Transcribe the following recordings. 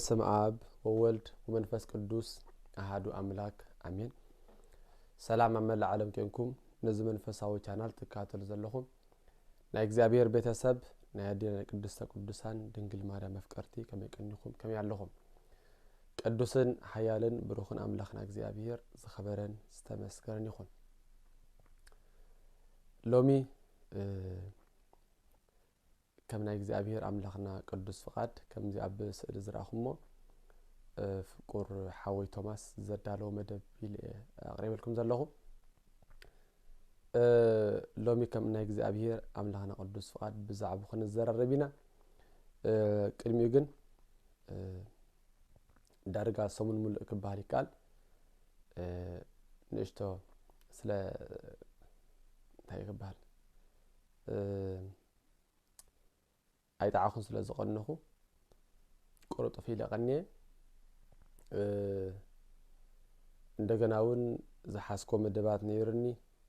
በስመ አብ ወወልድ ወመንፈስ ቅዱስ አሐዱ አምላክ አሜን። ሰላም አመላ ዓለም ከንኩም ነዚ መንፈሳዊ ቻናል ተካተሉ ዘለኹም ናይ እግዚአብሔር ቤተሰብ ናይ አዲና ቅድስተ ቅዱሳን ድንግል ማርያም መፍቀርቲ ከመይቀኒኹም ከመያለኹም ቅዱስን ኃያልን ብሩኽን አምላኽና እግዚአብሔር ዝኸበረን ዝተመስገረን ይኹን። ሎሚ كم ناي እግዚአብሔር አምላኽና ቅዱስ ፍቃድ ከምዚ አብ ስእሊ ዝራኹሞ ፍቁር ሓወይ ቶማስ ዘዳለው መደብ ቢል አቅሪበልኩም ዘለኹ ሎሚ ከም ናይ እግዚአብሔር አምላኽና ቅዱስ ፍቃድ ብዛዕባ ክንዘራረቢና ቅድሚኡ ግን ዳርጋ ሰሙን ሙሉ ክባል ይቃል ንሽቶ ስለ ታይ ክባል አይጣኹን ስለ ዝቀነኹ ቆሮጦ ፊል ያቀንየ እንደገናውን ዝሓስኮ መደባት ነይርኒ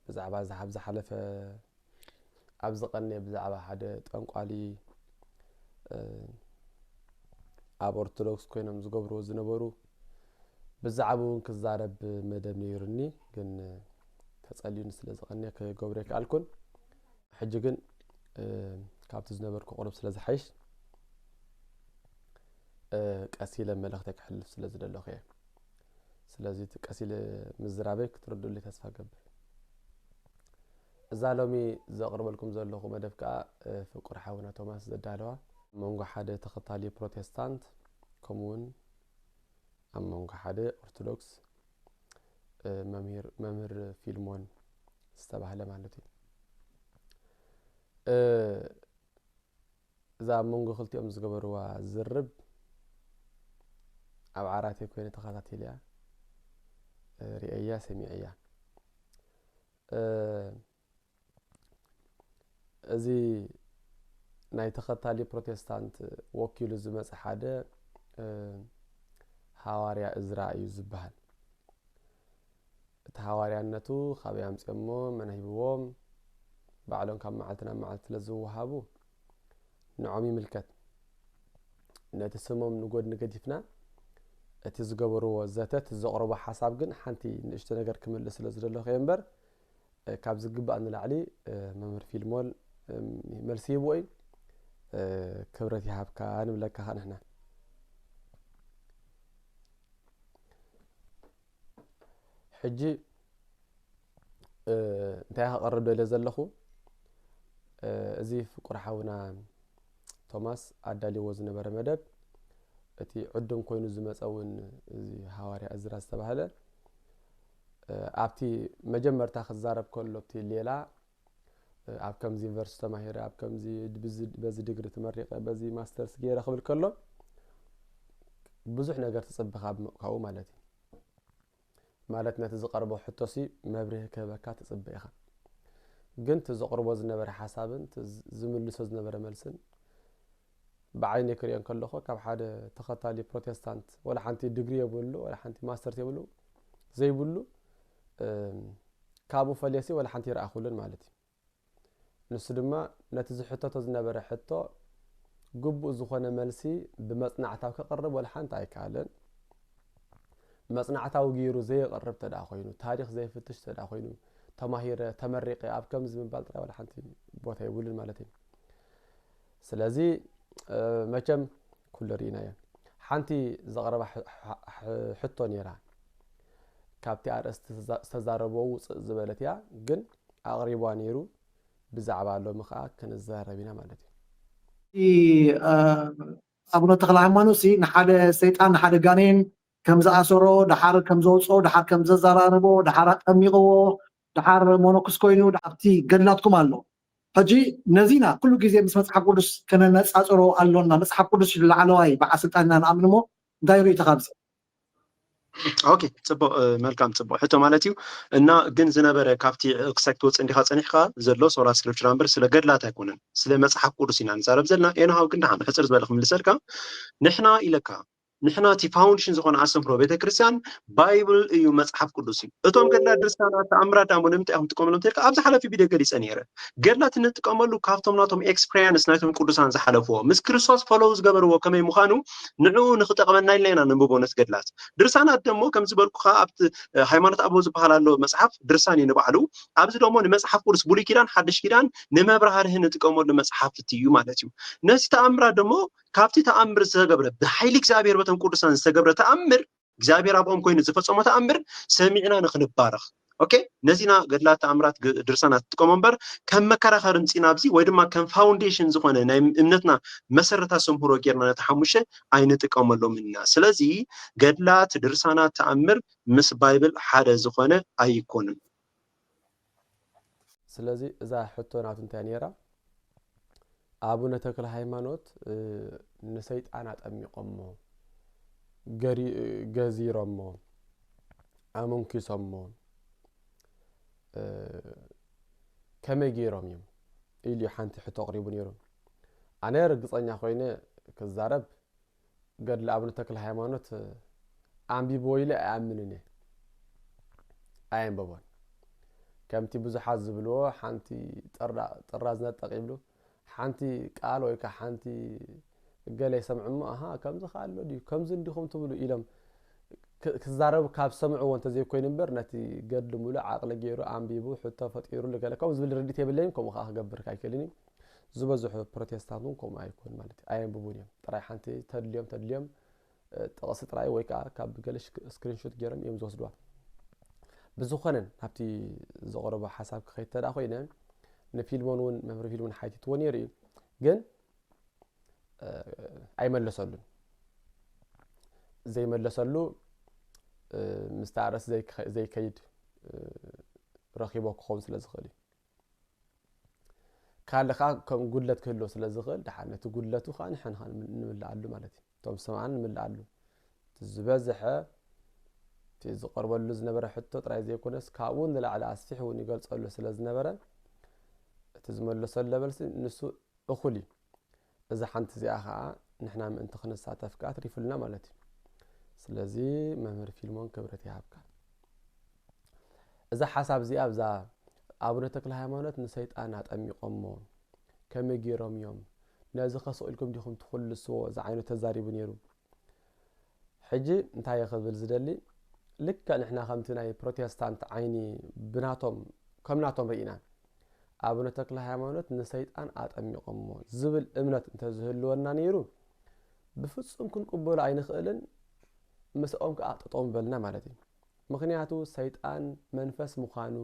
ብዛዕባ ዝሓብ ዝሓለፈ ኣብ ዝቀንየ ብዛዕባ ሓደ ጠንቋሊ ኣብ ኦርቶዶክስ ኮይኖም ዝገብርዎ ዝነበሩ ብዛዕባውን ክዛረብ መደብ ነይርኒ ግን ተጸልዩን ስለ ዝቀንየ ከገብረ ይከኣልኩን ሕጂ ግን ካብቲ ዝነበርኩ ቆርብ ስለ ዝሓይሽ ቀሲለ መልእኽተ ክሕልፍ ስለ ዝደለኹ እየ። ስለዚ ቀሲለ ምዝራበይ ክትርዱልይ ተስፋ ገብር። እዛ ሎሚ ዘቕርበልኩም ዘለኹ መደብ ከዓ ፍቁር ሓውና ቶማስ ዘዳለዋ መንጎ ሓደ ተኸታሊ ፕሮቴስታንት ከምኡውን ኣብ መንጎ ሓደ ኦርቶዶክስ መምህር ፊልሞን ዝተባህለ ማለት እዩ። እዛ መንጎ ክልቲኦም ዝገበርዋ ዝርብ ኣብ ዓራቴ ኮይነ ተኸታተልያ ሪአያ ሰሚዐያ እዚ ናይ ተኸታሊ ፕሮቴስታንት ወኪሉ ዝመጽ ሓደ ሐዋርያ እዝራ እዩ ዝበሃል። እቲ ሐዋርያነቱ ካብ ያምጽሞ መንሂብዎም ባዕሎም ካብ መዓልትና መዓልት ለዝወሃቡ ንዖም ይምልከት ነቲ ስሞም ንጎድ ንገዲፍና እቲ ዝገበርዎ ዘተት ዘቕርቦ ሓሳብ ግን ሓንቲ ንእሽቶ ነገር ክምልስ ስለ ዝደለኹ እምበር ካብ ዝግባእ ንላዕሊ መምህር ፊልሞን መልሲ ይብዎ እዩ ክብረት ይሃብካ ንብለካ ንሕና ሕጂ እንታይ ከቕርብ ደለ ዘለኹ እዚ ፍቁር ሓውና ቶማስ አዳሊዎ ዝነበረ መደብ እቲ ዕድም ኮይኑ ዝመጸውን እዚ ሐዋርያ እዝራ ዝተባህለ ኣብቲ መጀመርታ ክዛረብ ከሎቲ ሌላ ኣብ ከምዚ ዩኒቨርሲቲ ተማሂረ ኣብ ከምዚ በዚ ዲግሪ ተመሪቀ በዚ ማስተርስ ገይረ ክብል ከሎ ብዙሕ ነገር ተጽብኻ ካብኡ ማለት እዩ። ማለት ነቲ ዝቐርቦ ሕቶሲ መብርህ ከበካ ተጽብቕ ኢኻ ግን ተዘቕርቦ ዝነበረ ሓሳብን ዝምልሶ ዝነበረ መልስን بعين يكريان كله كاب حدا تخطالي بروتستانت ولا حنتي ديجري يبولو ولا حنتي ماستر يبولو زي يبولو كابو فليسي ولا حنتي رأخولن مالتي نسدما نتز حتى تزنبر حتى قبو زخنا ملسي بمصنعتاو كقرب ولا حنت ايكالن مصنعتاو غيرو زي قرب تداخوينو تاريخ زي فتش تداخوينو تماهير تمرقي اب كم زمن بالطرا ولا حنتي بوتا يبولن مالتي سلازي مچم كل رينايا حنتي زغربه حطو نيرا كابتي ارست تزاربو زبلتيا ግን አቅሪቧ ነይሩ ብዛዕባ ሎ ምخا ከነዛረቢና ማለት እዩ አቡነ ተክለ ሃይማኖት ንሓደ ሰይጣን ንሓደ ጋኔን ከም ዝኣሰሮ ድሓር ከም ዘውጾ ድሓር ከም ዘዘራርቦ ድሓር ጠሚቕዎ ድሓር ሞኖክስ ኮይኑ ድሓርቲ ገድላትኩም ኣሎ ሕጂ ነዚና ኩሉ ግዜ ምስ መጽሓፍ ቅዱስ ከነነጻጽሮ ኣሎና መጽሓፍ ቅዱስ ለዓለዋይ በዓስልጣንና ንኣምንሞ እንታይ ርኢ ተኻብዚ ኦኬ ጽቡቅ መልካም ጽቡቅ ሕቶ ማለት እዩ እና ግን ዝነበረ ካብቲ ክሳክት ወጽ እንዲኻ ጸኒሕካ ዘሎ ሶላ ስክሪፕቸር ኣምበር ስለ ገድላት ኣይኮነን ስለ መጽሓፍ ቅዱስ ኢና ንዛረብ ዘለና ኤንሃው ግን ንሓን ሕጽር ዝበለ ክምልሰልካ ንሕና ኢለካ نحنا تي فاونديشن زخون أسمبرو بيت كريستيان بايبل يو مصحف قدسي أتوم قدلا درسانات تأمرات أمونم تأهم تقوملهم تلك أبز حلا في فيديو قديس أنيرة قدلا تنتقاملو كافتم ناتهم إكسبريانس ناتهم قدسان زحلفوه مس كريستوس فولوز قبروا كما يمخانو نعو نخطقمنا إلينا نبوبونس قدلات درسانات دمو كم زبالكو خابت هايمانات أبو زبحالا له مصحف درساني نبعلو أبز دمو نمصحف قدس بولي كيران حدش كيران نما برهارهن تقوملو مصحف تيو مالتيو ناس تأمرات دمو كافتي تأمر زغبره بحيل እግዚአብሔር በተም ቅዱሳን ዝተገብረ ተአምር እግዚአብሔር አብኦም ኮይኑ ዝፈጸመ ተአምር ሰሚዕና ንኽንባረኽ ኦኬ ነዚና ገድላት ተአምራት ድርሳናት ተቆመንበር ከም መከራኸርን ፂናብዚ ወይ ድማ ከም ፋውንዴሽን ዝኾነ ናይ እምነትና መሰረታ ሰምሁሮ ጌርና ተሐሙሸ አይንጥቀመሎምና ስለዚ ገድላት ድርሳናት ተአምር ምስ ባይብል ሓደ ዝኾነ አይኮንም ስለዚ እዛ ሕቶናት እንታይ ነራ አቡነ ተክለ ሃይማኖት ንሰይጣን አጠሚቆሞ ገዚሮሞ አመንኪሶሞ ከመጌሮም ኢሊ ሓንቲ ሕቶ ቅሪቡ ነይሩ አነ ርግፀኛ ኮይነ ክዛረብ ገድለ አቡነ ተክለ ሃይማኖት አንቢቦ ኢለ አያምንኔ አያንበቦን ከምቲ ብዙሓት ዝብልዎ ሓንቲ ጥራዝ ነጠቅ ይብሉ ሓንቲ ቃል ወይ ካ ሓንቲ ገለ ይሰምዑሞ አሃ ከምዚ ካሎ ዲ ከምዚ እንዲኹም ትብሉ ኢሎም ክዛረቡ ካብ ሰምዑዎ እንተ ዘይኮይን እምበር ነቲ ገድሊ ሙሉእ ዓቕሊ ገይሩ አንቢቡ ሕቶ ፈጢሩ ለገለ ከምኡ ዝብል ርዲት የብለይን ከምኡ ከዓ ክገብር ኣይክእልኒ ዝበዝሑ ፕሮቴስታንት ከምኡ ኣይኮን ማለት ኣየንብቡን እዮም ጥራይ ሓንቲ ተድልዮም ጥቕሲ ጥራይ ወይ ከዓ ካብ ገለ ስክሪንሾት ገይሮም እዮም ዝወስድዋ ብዝኾነን ናብቲ ዘቕረቦ ሓሳብ ክኸይድ ተዳ ኮይነ ንፊልሞን እውን መምሪ ፊልሞን ሓይቲትዎ ነይሩ እዩ ግን ኣይመለሰሉን ዘይመለሰሉ ምስተዓረስ ዘይከይድ ረኺቦ ክኸውን ስለ ዝኽእል እዩ ካልኻ ከም ጉድለት ክህልዎ ስለ ዝኽእል ድሓር ነቲ ጉድለቱ ከዓ ንሕና ንምልኣሉ ማለት እዩ እቶም ሰማዓን ንምልኣሉ ዝበዝሐ እቲ ዝቐርበሉ ዝነበረ ሕቶ ጥራይ ዘይኮነስ ካብኡ ንላዕሊ ኣስፊሕ እውን ይገልፀሉ ስለ ዝነበረ እቲ ዝመለሰሉ ለበልሲ ንሱ እኹል እዩ እዛ ሓንቲ እዚኣ ከዓ ንሕና ምእንቲ ክንሳተፍ ከዓ ትሪፍልና ማለት እዩ ስለዚ መምህር ፊልሞን ክብረት ይሃብካ እዛ ሓሳብ እዚኣ ብዛ አቡነ ተክለ ሃይማኖት ንሰይጣን አጠሚቆሞ ከመይ ገይሮም እዮም ነዚ ከስኢልኩም ዲኹም ትኹልስዎ እዛ ዓይነት ተዛሪቡ ነይሩ ሕጂ እንታይ ክብል ዝደሊ ልክ ንሕና ከምቲ ናይ ፕሮቴስታንት ዓይኒ ብናቶም ከምናቶም ርኢና አቡነ ተክለ ሃይማኖት ንሰይጣን አጠሚቆሞ ዝብል እምነት እንተዝህልወና ነይሩ ብፍጹም ክንቅበሎ ኣይንኽእልን ምስኦም ከዓ ጥጦም በልና ማለት እዩ ምክንያቱ ሰይጣን መንፈስ ምዃኑ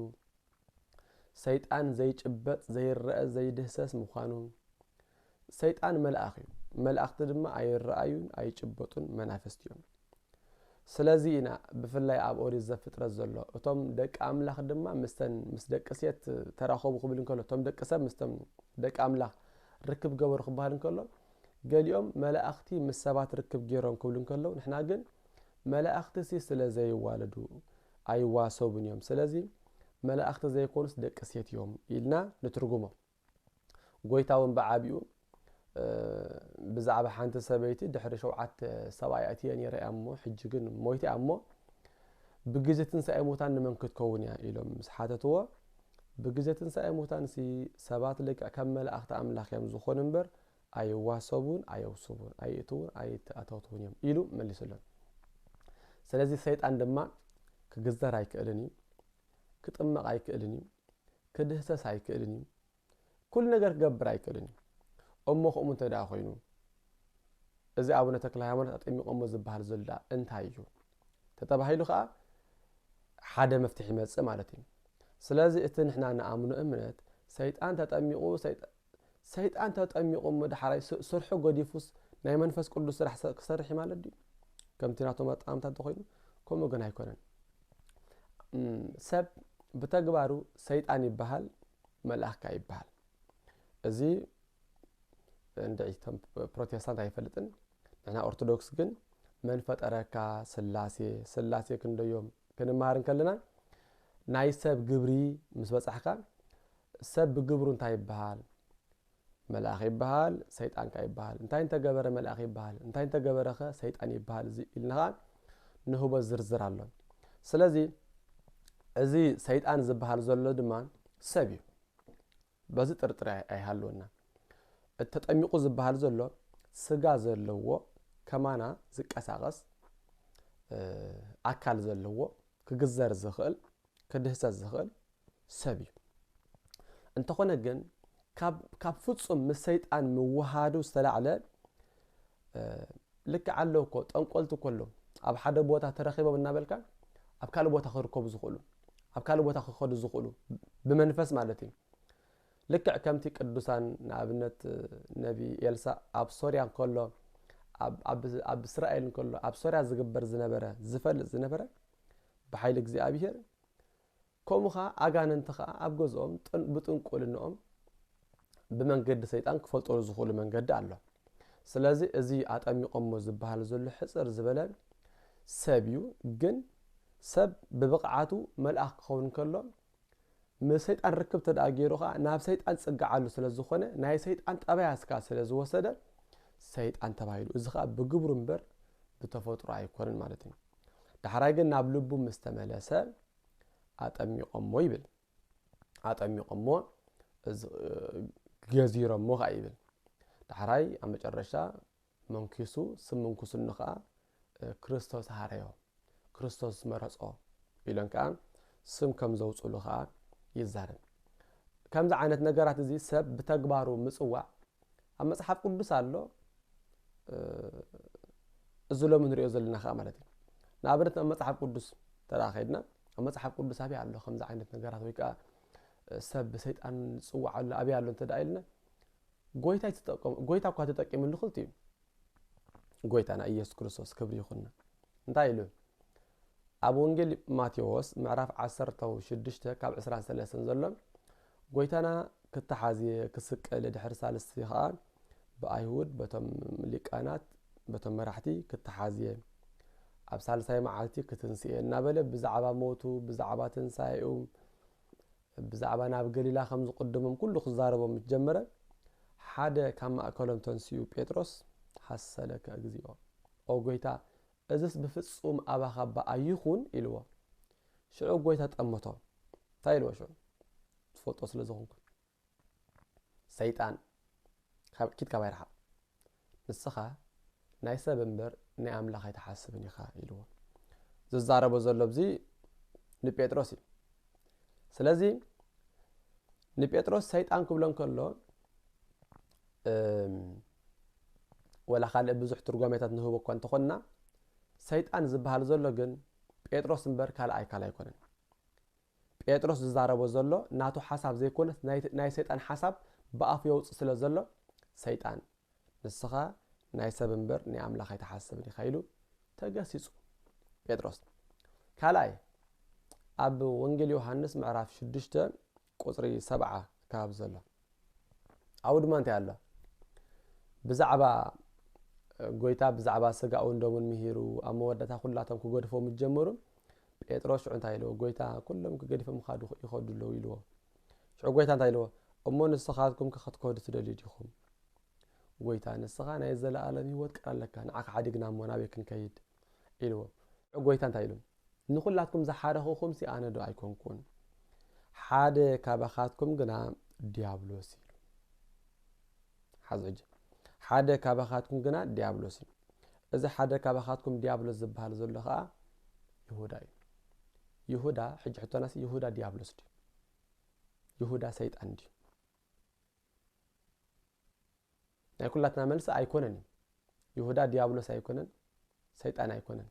ሰይጣን ዘይጭበጥ ዘይረአ ዘይድህሰስ ምዃኑ ሰይጣን መልአኽ እዩ መልአኽቲ ድማ ኣይረአዩን ኣይጭበጡን መናፍስት እዮም ስለዚ ኢና ብፍላይ ኣብ ኦሪት ዘፍጥረት ዘሎ እቶም ደቂ ኣምላኽ ድማ ምስ ደቂ ሴት ተራኸቡ ክብል እንከሎ እቶም ደቂ ሰብ ምስቶም ደቂ ኣምላኽ ርክብ ገበሩ ክበሃል እንከሎ ገሊኦም መላእኽቲ ምስ ሰባት ርክብ ገይሮም ክብሉ እንከሎ ንሕና ግን መላእኽቲ ስለ ዘይዋለዱ ኣይዋሰቡን እዮም ስለዚ መላእኽቲ ዘይኮኑስ ደቂ ሴት እዮም ኢልና ንትርጉሞ ጎይታ እውን ብዓቢኡ ብዛዕባ ሓንቲ ሰበይቲ ድሕሪ 7 ሰብኣይ ኣትየ ነይረኣ እሞ ሕጂ ግን ሞይቲ እሞ ብግዜ ትንሳኤ ሙታን ንመን ክትከውን እያ ኢሎም ምስ ሓተትዎ ብግዜ ትንሳኤ ሙታን ሰባት ልክዕ ከም መላእኽቲ ኣምላኽ እዮም ዝኾኑ እምበር ኣይዋሰቡን ኣየውስቡን ኣይእትውን ኣይተኣታትውን እዮም ኢሉ መሊሱሎም ስለዚ ሰይጣን ድማ ክግዘር ኣይክእልን እዩ ክጥመቕ ኣይክእልን እዩ ክድህሰስ ኣይክእልን እዩ ኩሉ ነገር ክገብር ኣይክእልን እዩ እሞ ከምኡ እንተደኣ ኮይኑ እዚ አቡነ ተክለ ሃይማኖት አጠሚቆሞ ዝበሃል ዘሎ እንታይ እዩ ተተባሂሉ ከዓ ሓደ መፍትሒ ይመጽእ ማለት እዩ ስለዚ እቲ ንሕና ንኣምኑ እምነት ሰይጣን ተጠሚቁ ድሓራይ ስርሑ ጎዲፉስ ናይ መንፈስ ቅዱስ ስራሕ ክሰርሕ ማለት ድዩ ከምቲ ናቶም ኣጣምታት ኮይኑ ከምኡ ግን ኣይኮነን ሰብ ብተግባሩ ሰይጣን ይበሃል መልአኽካ ይበሃል እዚ እንደይቶም ፕሮቴስታንት አይፈልጥን ንሕና ኦርቶዶክስ ግን መን ፈጠረካ ስላሴ ክንደዮም ክንማሃርን ከለና ናይ ሰብ ግብሪ ምስ በጻሕካ ሰብ ብግብሩ እንታይ ይበሃል ملاخ يبهال سيطان كا يبهال انتاي انت جبر ملاخ يبهال انتاي انت جبرخ سيطان يبهال زي إلنا نهوب الزرزر الله سلازي ازي سيطان زبهال زلو دمان سبي بزي ترتر اي هالونا التطميقو زبهال زلو سغا زلو كمانا زقساقس አካል ዘለዎ ክግዘር ዝኽእል ክድህሰት ዝኽእል ሰብ እዩ እንተኾነ ግን ካብ ፍጹም ምስ ሰይጣን ምውሃዱ ዝተላዕለ ልክ ዓለው እኮ ጠንቆልቲ ኮሎ ኣብ ሓደ ቦታ ተረኺቦም እናበልካ ኣብ ካልእ ቦታ ክርከቡ ዝኽእሉ ኣብ ካልእ ቦታ ክኸዱ ዝኽእሉ ብመንፈስ ማለት እዩ ልክዕ ከምቲ ቅዱሳን ንኣብነት ነቢ ኤልሳ ኣብ ሶርያ ኮሎ ኣብ እስራኤል ኮሎ ኣብ ሶርያ ዝግበር ዝነበረ ዝፈልጥ ዝነበረ ብሓይሊ እግዚአብሔር ከምኡኻ ኣጋንንትኻ ኣብ ገዝኦም ብጥንቁልንኦም ብመንገዲ ሰይጣን ክፈልጦሉ ዝኽእሉ መንገዲ ኣሎ ስለዚ እዚ ኣጠሚቆሞ ዝበሃል ዘሎ ሕፅር ዝበለ ሰብ እዩ ግን ሰብ ብብቕዓቱ መልኣኽ ክኸውን ከሎ ምሰይጣን ርክብ ተዳጊሩኻ ናብ ሰይጣን ጽጋዓሉ ስለዝኾነ ናይ ሰይጣን ጠባያስካ ስለዝወሰደ ሰይጣን ተባሂሉ እዚ ኸ ብግብሩ እምበር ብተፈጥሮ ኣይኮነን ማለት እዩ ዳሕራይ ግን ናብ ልቡ ምስተመለሰ ኣጠሚቆሞ ይብል ኣጠሚቆሞ ገዚሮሞ ኸ ይብል ዳሕራይ ኣብ መጨረሻ መንኪሱ ስምንኩስን ኸ ክርስቶስ ሃረዮ ክርስቶስ መረጾ ኢለን ከዓ ስም ከም ዘውፅሉ ኸ ይዛረብ ከምዚ ዓይነት ነገራት እዚ ሰብ ብተግባሩ ምጽዋዕ ኣብ መጽሓፍ ቅዱስ ኣሎ እዚ ሎም ንሪኦ ዘለና ኸ ማለት እዩ ንኣብነት ኣብ መጽሓፍ ቅዱስ ተራኺድና ኣብ መጽሓፍ ቅዱስ ኣብይ ኣሎ ከምዚ ዓይነት ነገራት ወይ ከዓ ሰብ ብሰይጣን ጽዋዕ ኣሎ ኣብይ ኣሎ እንተዳ ኢልና ጎይታ እኳ ተጠቂሙሉ ክልቲ እዩ ጎይታና ኢየሱስ ክርስቶስ ክብሪ ይኹንና እንታይ ኢሉ ኣብ ወንጌል ማቴዎስ ምዕራፍ 16 ካብ 23 ዘሎ ጎይታና ክተሓዝየ ክስቀል ድሕሪ ሳልስቲ ኸ ብኣይሁድ በቶም ሊቃናት በቶም መራሕቲ ክተሓዝየ ኣብ ሳልሳይ መዓልቲ ክትንስየ እናበለ ብዛዕባ ሞቱ ብዛዕባ ትንሳኤኡ ብዛዕባ ናብ ገሊላ ከም ዝቅድሞም ኩሉ ክዛረቦም ጀመረ ሓደ ካብ ማእከሎም ተንስዩ ጴጥሮስ ሓሰለከ እግዚኦ ኦ ጎይታ እዝስ ብፍጹም ኣባኻ በኣይኹን ኢልዎ ሽዑ ጎይታ ጠመቶ እንታይ ኢልዎ ሽዑ ትፈልጦ ስለ ዝኾንኩ ሰይጣን ኪትካ ባይርሓ ንስኻ ናይ ሰብ እምበር ናይ ኣምላኽ ኣይተሓስብን ኢኻ ኢልዎ ዝዛረቦ ዘሎ ብዚ ንጴጥሮስ እዩ ስለዚ ንጴጥሮስ ሰይጣን ክብሎን ከሎ ወላ ካልእ ብዙሕ ትርጓሜታት ንህቦ እኳ እንተኾንና ሰይጣን ዝበሃል ዘሎ ግን ጴጥሮስ እምበር ካልእ ኣይኮነን ጴጥሮስ ዝዛረቦ ዘሎ ናቱ ሓሳብ ዘይኮነስ ናይ ሰይጣን ሓሳብ ብኣፍ የውፅእ ስለ ዘሎ ሰይጣን ንስኻ ናይ ሰብ እምበር ናይ ኣምላኽ ኣይተሓስብን ኢኻ ኢሉ ተገሲጹ ጴጥሮስ ካልኣይ ኣብ ወንጌል ዮሃንስ ምዕራፍ 6 ቁፅሪ 7 ካብ ዘሎ ኣብኡ ድማ እንታይ ኣሎ ብዛዕባ ጎይታ ብዛዕባ ስጋኡን ደሙን ምሂሩ ኣብ መወዳእታ ኩላቶም ክገድፎም ጀመሩ ጴጥሮስ ሽዑ እንታይ ኢልዎ ጎይታ ኩሎም ክገድፎም ይኸዱ ኣለዉ ኢልዎ ሽዑ ጎይታ እንታይ ኢልዎ እሞ ንስኻትኩም ክትከዱ ትደልዩ ዲኹም ጎይታ ንስኻ ናይ ዘለኣለም ህይወት ቀር ኣለካ ንዓኻ ሓዲግና እሞ ናበይ ክንከይድ ኢልዎ ጎይታ እንታይ ኢሉ ንኹላትኩም ዝሓደኹኹም ሲ ኣነ ዶ ኣይኮንኩን ሓደ ካባኻትኩም ግና ዲያብሎስ ኢሉ ሓዝዕጅ ሓደ ካባኻትኩም ግና ዲያብሎስ እዩ እዚ ሓደ ካባኻትኩም ዲያብሎስ ዝበሃል ዘሎ ኸዓ ይሁዳ እዩ ይሁዳ ሕጂ ሕቶናሲ ይሁዳ ዲያብሎስ ድዩ ይሁዳ ሰይጣን ድዩ ናይ ኩላትና መልሲ ኣይኮነን ይሁዳ ዲያብሎስ ኣይኮነን ሰይጣን ኣይኮነን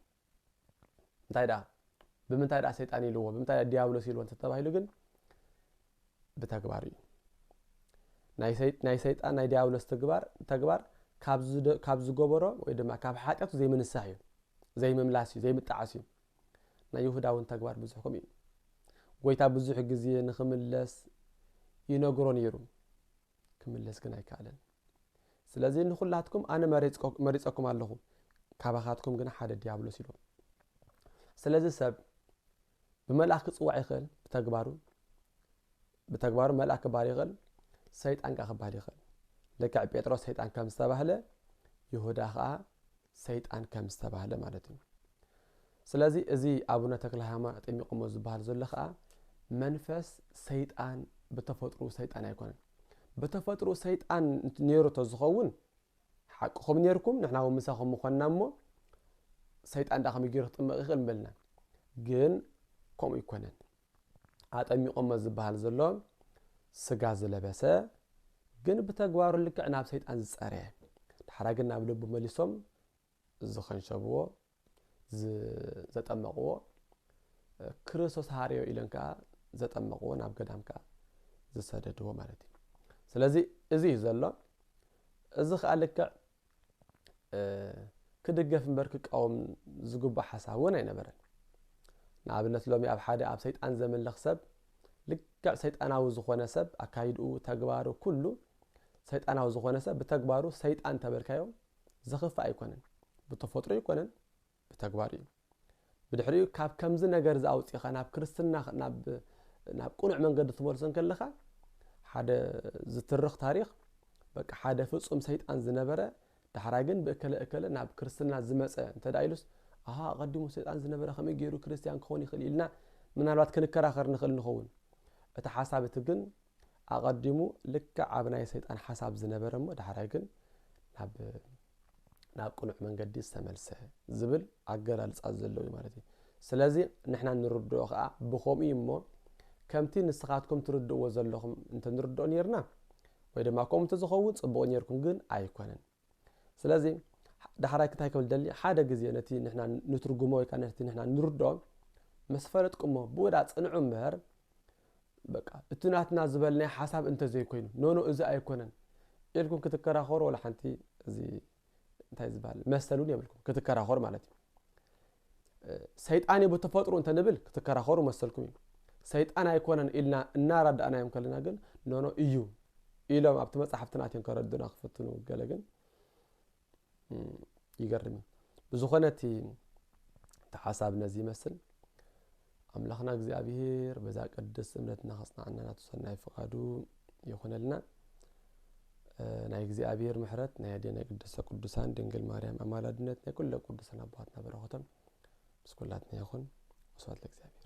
እንታይ ዳ ብምንታይ ዳ ሰይጣን ኢልዎ ብምንታይ ዳ ዲያብሎስ ኢልዎ ተባሂሉ ግን ብተግባር እዩ ናይ ሰይጣን ናይ ዲያብሎስ ተግባር ካብ ዝገበሮ ወይ ድማ ካብ ሓጢያቱ ዘይምንሳሕ እዩ ዘይምምላስ እዩ ዘይምጣዓስ እዩ ናይ ይሁዳ እውን ተግባር ብዙሕ ከም እዩ ጎይታ ብዙሕ ግዜ ንኽምለስ ይነግሮ ነይሩ ክምለስ ግን ኣይከኣለን ስለዚ ንኹላትኩም ኣነ መሪፀኩም ኣለኹ ካባኻትኩም ግን ሓደ ዲያብሎስ ኢልዎ ስለዚ ሰብ ብመልኣኽ ክጽዋዕ ይኽእል ብተግባሩ መልኣኽ ክባሃል ይኽእል ሰይጣን ካ ክባሃል ይኽእል لكع بيتروس سيطان كم استباهله يهودا خا سيطان كم استباهله معناته ስለዚህ እዚ አቡነ ተክለ ሃይማኖት የሚቆመው ዝባል ዘሎ خا መንፈስ ሰይጣን በተፈጥሮ ሰይጣን አይኮንም በተፈጥሮ ሰይጣን ኔሮ ተዝኸውን حقكم نيركم نحن هو مساخم مخنامو سيطان داخم يغير طمق يخل ملنا ግን كوم يكونن አጠሚቆም ዝባል ዘሎ ስጋ ዝለበሰ ግን በተግባሩ ልክዕ ናብ ሰይጣን ዝጸረ ድሓራግና ብልቡ መሊሶም ዝኸንሸብዎ ዘጠመቅዎ ክርስቶስ ሃርዮ ኢለንካ ዘጠመቅዎ ናብ ገዳምካ ዝሰደድዎ ማለት እዩ ስለዚ እዚ ዘሎ እዚ خالك كدغف مبرك قوم زغبا حسابون اينبرن نابنت لومي اب حدا اب سيطان زمن لخسب لك سيطاناو زخونه سب اكايدو تغبارو كله سيطاناو زخونه سب بتغبارو سيطان تبركايو زخف ايكونن بتفطرو يكونن بتغباري بدحريو كاب كمز نجر زاوصي خناب كريستنا ناب قنع منقد تمرسن كلخا حدا زترخ تاريخ بقى حدا فصم سيطان زنبره دحراغن بكل ناب كريستنا زمصه انت دايلوس قدمو سيطان زنبره خمي غيرو كريستيان كون يخليلنا منالوات كنكراخر نخل نخون اتا حسابت ግን اقدمو لك عبناي سيطان حساب زنبرمو دحراغن ناب قنع منقد استملسه زبل اغلالص ازلو معناتي ስለዚህ نحنا نردو خا بخوم يمو كمتي نسخاتكم تردو زلخم انت نردو نيرنا ወይ ድማ ኮም ተዝኸውን ጽቡቕ ነርኩም ግን ኣይኮነን ስለዚህ ዳሕራይ ክታይ ከብል ደሊ ሓደ ግዜ ነቲ ንሕና ንትርጉሞ ወይ ካነቲ ንሕና ንርዶ መስፈረጥኩሞ ብወዳ ጽንዑ እምበር በቃ እትናትና ዝበልናይ ሓሳብ እንተ ዘይኮይኑ ኖኖ እዚ ኣይኮነን ኢልኩም ክትከራኸሩ ወላ ሓንቲ እዚ እንታይ ዝባል መሰሉን ይብልኩም ክትከራኸሩ ማለት እዩ ሰይጣን በተፈጥሮ እንተ ንብል ክትከራኸሩ መሰልኩም ሰይጣን ኣይኮነን ኢልና እናራዳናዮም ከለና ግን ኖኖ እዩ ኢሎም ኣብቲ መጽሐፍትናት ከረድና ክፈትኑ ገለግን ይገርም ብዙኾነቲ ተሐሳብ ነዚ መስል አምላኽና እግዚአብሔር በዛ ቅዱስ እምነትና ኸጽናዕና ተሰናይ ፍቃዱ ይኹነልና ናይ እግዚአብሔር ምሕረት ናይ ደና ቅዱሳን ድንግል ማርያም አማላድነት ናይ ኩሉ ቅዱሳን አባትና በረኸቶም ምስኩላትና ይኹን ወስብሐት ለእግዚአብሔር